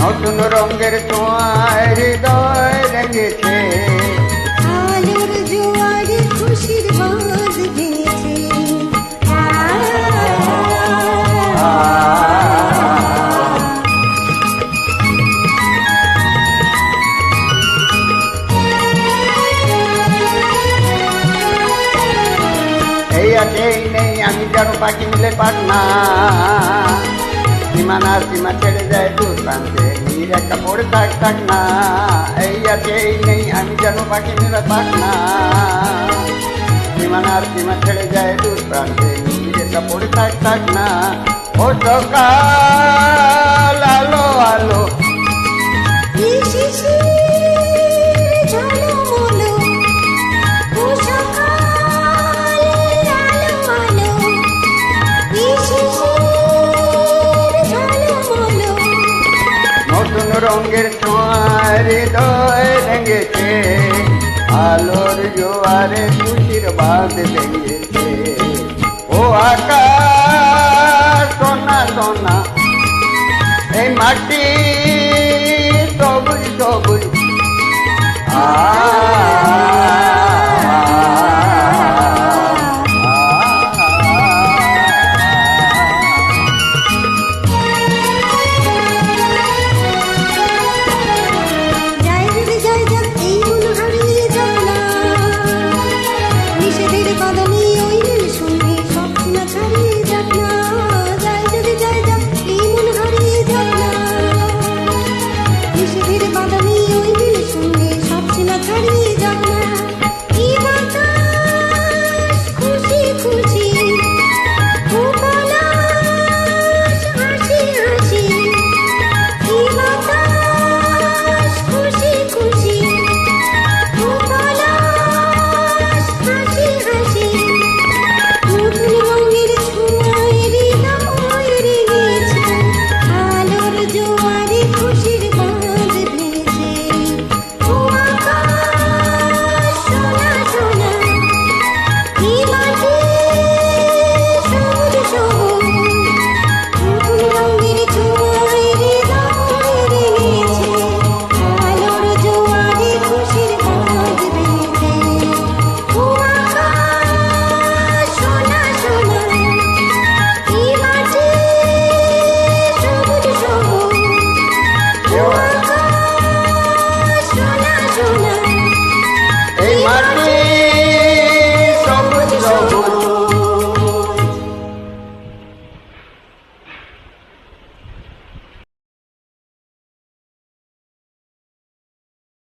নতুন রঙের ছোঁয়ায় হৃদয় রেঙেছে, আলোর জোয়ারে খুশির বাঁধ গেছে। এই আছে এই নেই আমি যেন পাখি মিলে পাখনা, সীমানা সীমা ছেড়ে যায় দূর প্রান্তে নীর একটা পড়ে থাক না। এই আছে এই নেই আমি যেন পাখি মিলে পাখনা, সীমানার সীমা ছেড়ে যায় দূর প্রান্তে নীর একটা পড়ে থাক না। ও সকাল আলো আলো এই শিশির ঝলমলো, ও সকালের আলো আলো। এই শিশির ঝলমলো, নতুন রঙের ছোঁয়ায় হৃদয় রেঙেছে, আলোর জোয়ারে খুশির বাঁধ ভেঙেছে। ও আকাশ সোনা সোনা, এই মাটি সবুজ সবুজ,